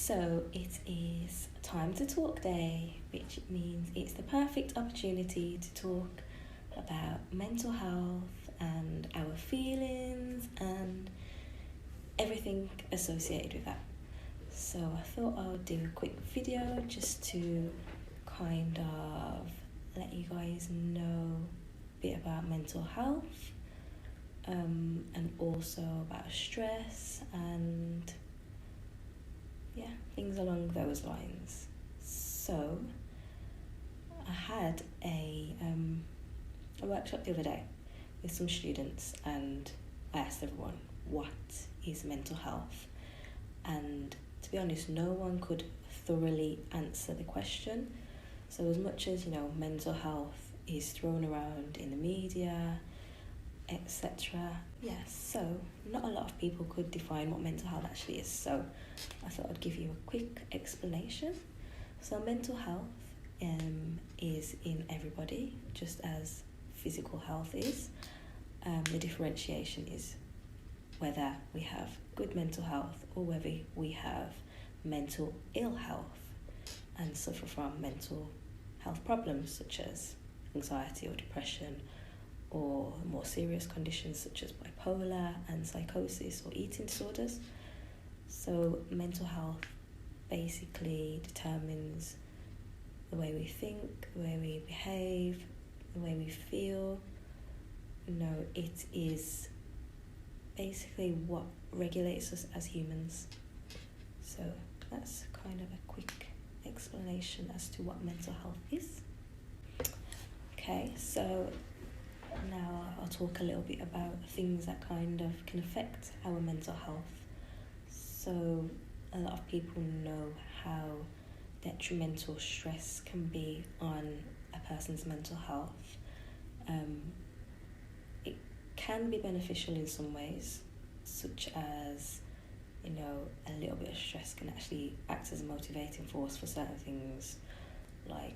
So it is time to talk day, which means it's the perfect opportunity to talk about mental health and our feelings and everything associated with that. So I thought I would do a quick video just to kind of let you guys know a bit about mental health, and also about stress and things along those lines. So I had a workshop the other day with some students, and I asked everyone, what is mental health? And to be honest, no one could thoroughly answer the question. So as much as, mental health is thrown around in the media, etc. So not a lot of people could define what mental health actually is. So I thought I'd give you a quick explanation. So mental health is in everybody, just as physical health is. The differentiation is whether we have good mental health or whether we have mental ill health and suffer from mental health problems such as anxiety or depression, or more serious conditions such as bipolar and psychosis or eating disorders. So mental health basically determines the way we think, the way we behave, the way we feel. It is basically what regulates us as humans. So that's kind of a quick explanation as to what mental health is. Okay, so now I'll talk a little bit about things that kind of can affect our mental health. So a lot of people know how detrimental stress can be on a person's mental health. It can be beneficial in some ways, such as, a little bit of stress can actually act as a motivating force for certain things, like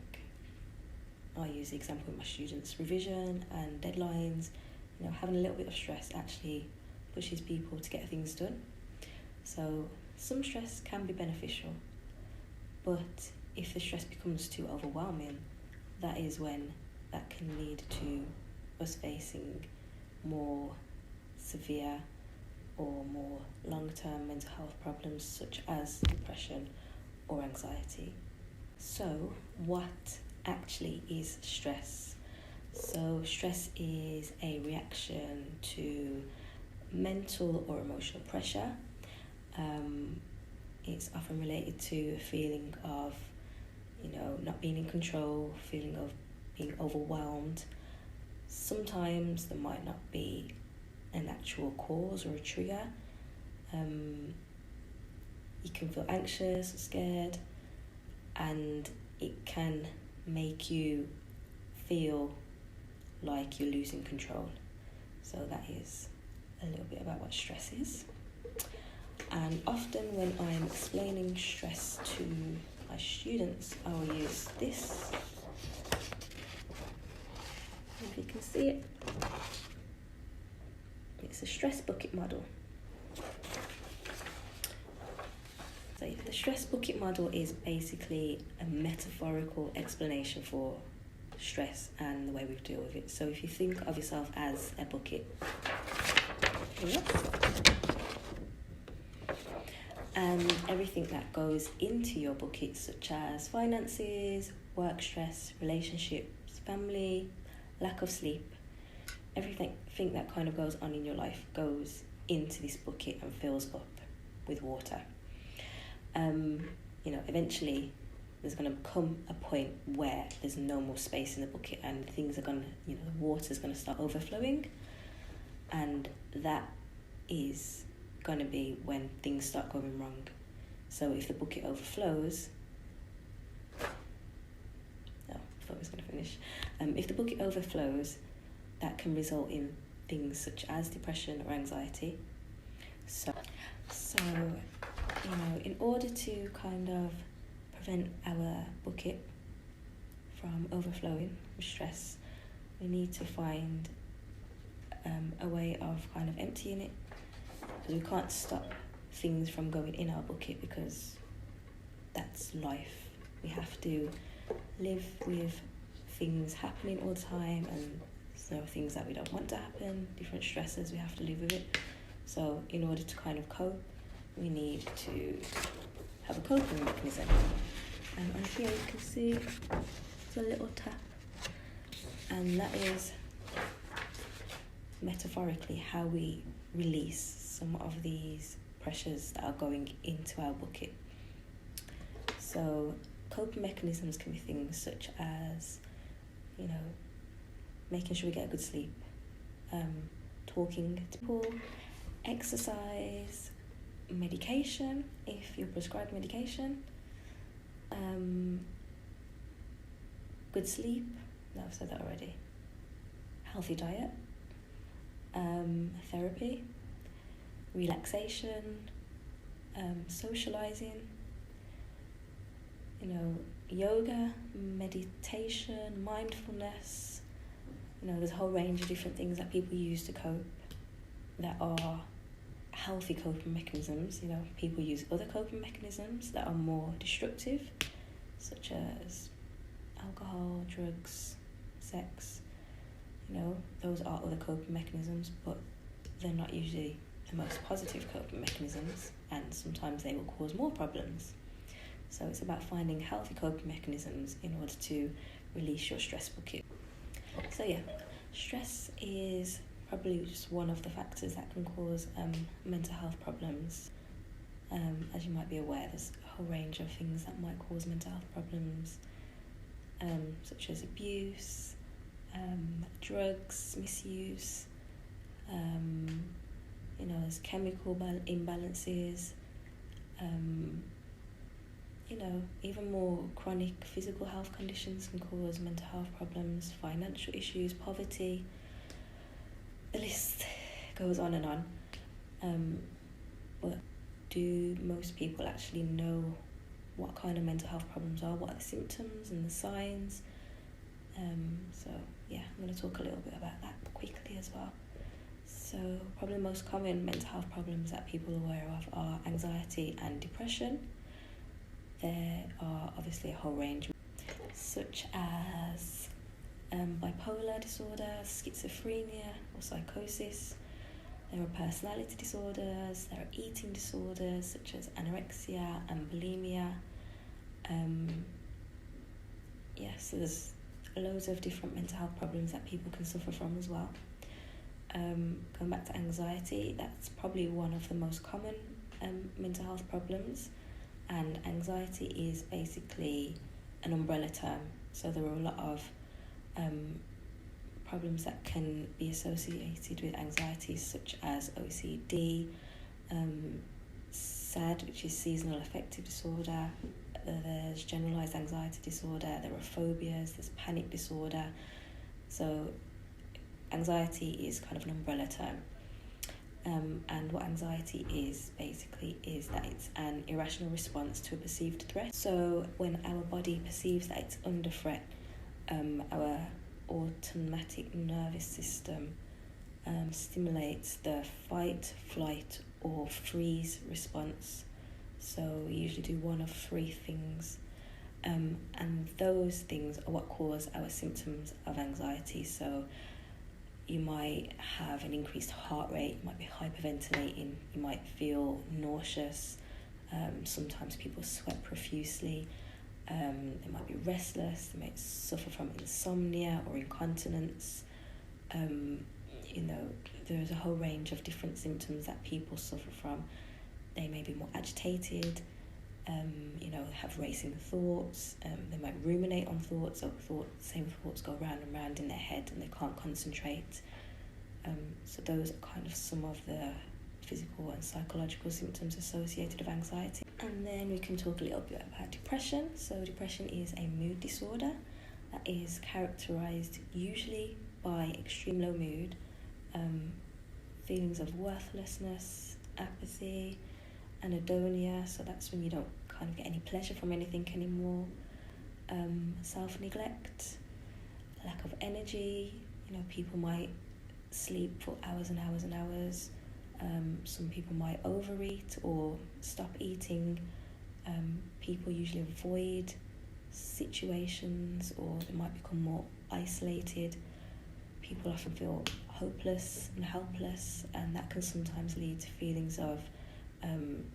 I use the example with my students' revision and deadlines. Having a little bit of stress actually pushes people to get things done. So some stress can be beneficial, but if the stress becomes too overwhelming, that is when that can lead to us facing more severe or more long-term mental health problems such as depression or anxiety. So what actually is stress? So stress is a reaction to mental or emotional pressure. It's often related to a feeling of, not being in control, feeling of being overwhelmed. Sometimes there might not be an actual cause or a trigger. You can feel anxious or scared, and it can make you feel like you're losing control. So that is a little bit about what stress is. And often when I'm explaining stress to my students, I will use this. If you can see it, it's a stress bucket model. So the stress bucket model is basically a metaphorical explanation for stress and the way we deal with it. So if you think of yourself as a bucket, and everything that goes into your bucket, such as finances, work stress, relationships, family, lack of sleep, everything that kind of goes on in your life goes into this bucket and fills up with water. Eventually there's going to come a point where there's no more space in the bucket and things are going to, the water's going to start overflowing, and that is going to be when things start going wrong. So if the bucket overflows, if the bucket overflows, that can result in things such as depression or anxiety. So in order to kind of prevent our bucket from overflowing with stress, we need to find a way of kind of emptying it, because we can't stop things from going in our bucket because that's life. We have to live with things happening all the time, and there are things that we don't want to happen, different stresses, we have to live with it. So in order to kind of cope, we need to have a coping mechanism. And on here you can see it's a little tap, and that is metaphorically how we release some of these pressures that are going into our bucket. So coping mechanisms can be things such as, making sure we get a good sleep, talking to people, exercise, medication if you're prescribed medication, good sleep, no, I've said that already, healthy diet, therapy, relaxation, socializing, yoga, meditation, mindfulness. There's a whole range of different things that people use to cope that are healthy coping mechanisms. People use other coping mechanisms that are more destructive, such as alcohol, drugs, sex. Those are other coping mechanisms, but they're not usually the most positive coping mechanisms, and sometimes they will cause more problems. So it's about finding healthy coping mechanisms in order to release your stress bucket. So yeah, stress is probably just one of the factors that can cause mental health problems. As you might be aware, there's a whole range of things that might cause mental health problems, such as abuse, drugs misuse, there's chemical imbalances, even more chronic physical health conditions can cause mental health problems, financial issues, poverty. The list goes on and on. But do most people actually know what kind of mental health problems are? What are the symptoms and the signs? So yeah, I'm going to talk a little bit about that quickly as well. So probably the most common mental health problems that people are aware of are anxiety and depression. There are obviously a whole range, such as bipolar disorder, schizophrenia or psychosis. There are personality disorders, there are eating disorders such as anorexia and bulimia. So there's loads of different mental health problems that people can suffer from as well. Going back to anxiety, that's probably one of the most common mental health problems, and anxiety is basically an umbrella term. So there are a lot of problems that can be associated with anxiety, such as OCD, SAD, which is seasonal affective disorder, there's generalized anxiety disorder, there are phobias, there's panic disorder. So anxiety is kind of an umbrella term. And what anxiety is basically is that it's an irrational response to a perceived threat. So when our body perceives that it's under threat, our automatic nervous system stimulates the fight, flight, or freeze response. So we usually do one of three things, and those things are what cause our symptoms of anxiety. So you might have an increased heart rate, you might be hyperventilating, you might feel nauseous, sometimes people sweat profusely, they might be restless, they might suffer from insomnia or incontinence. There's a whole range of different symptoms that people suffer from. They may be more agitated, have racing thoughts, they might ruminate on thoughts, or same thoughts go round and round in their head and they can't concentrate. So those are kind of some of the physical and psychological symptoms associated with anxiety. And then we can talk a little bit about depression. So depression is a mood disorder that is characterized usually by extreme low mood, feelings of worthlessness, apathy, anhedonia, so that's when you don't kind of get any pleasure from anything anymore, self-neglect, lack of energy. People might sleep for hours and hours and hours. Some people might overeat or stop eating. People usually avoid situations, or they might become more isolated. People often feel hopeless and helpless, and that can sometimes lead to feelings of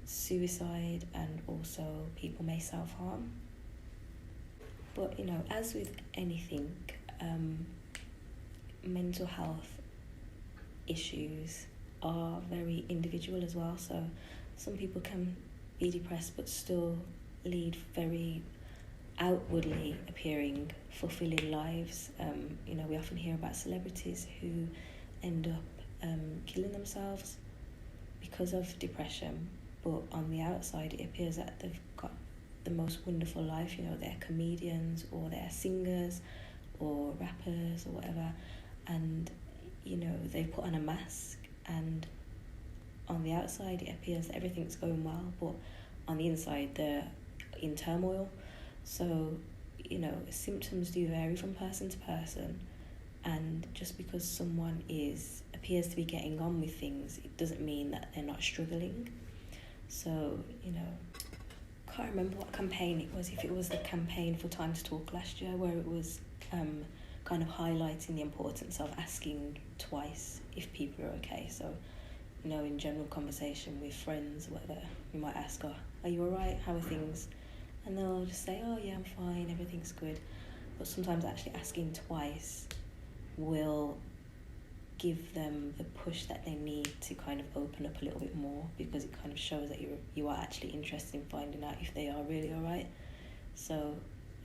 suicide, and also people may self-harm. But as with anything, mental health issues are very individual as well. So some people can be depressed but still lead very outwardly appearing, fulfilling lives. We often hear about celebrities who end up killing themselves because of depression, but on the outside it appears that they've got the most wonderful life. They're comedians, or they're singers, or rappers, or whatever, and they put on a mask, and on the outside it appears that everything's going well, but on the inside they're in turmoil. So symptoms do vary from person to person, and just because someone appears to be getting on with things, it doesn't mean that they're not struggling. So can't remember what campaign it was, if it was the campaign for Time to Talk last year, where it was kind of highlighting the importance of asking twice if people are okay. So in general conversation with friends, whatever, you might ask, are you alright, how are things? And they'll just say, oh yeah, I'm fine, everything's good. But sometimes actually asking twice will give them the push that they need to kind of open up a little bit more, because it kind of shows that you are actually interested in finding out if they are really alright. So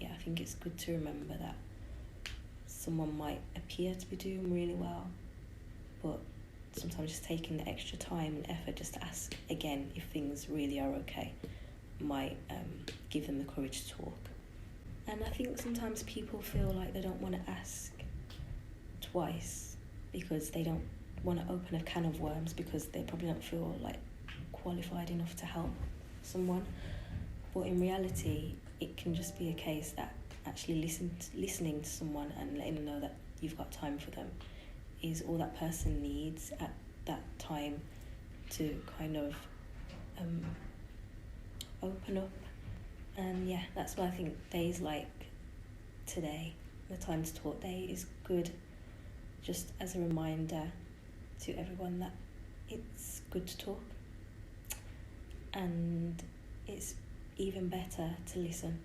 yeah, I think it's good to remember that someone might appear to be doing really well, but sometimes just taking the extra time and effort just to ask again if things really are okay might give them the courage to talk. And I think sometimes people feel like they don't want to ask twice because they don't want to open a can of worms, because they probably don't feel like qualified enough to help someone. But in reality, it can just be a case that actually listening to someone and letting them know that you've got time for them is all that person needs at that time to kind of open up. And yeah, that's why I think days like today, the Time to Talk Day, is good, just as a reminder to everyone that it's good to talk, and it's even better to listen,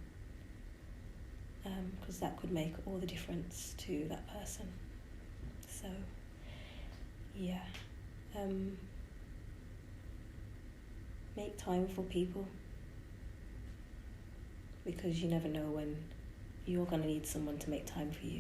because that could make all the difference to that person. So yeah, make time for people, because you never know when you're going to need someone to make time for you.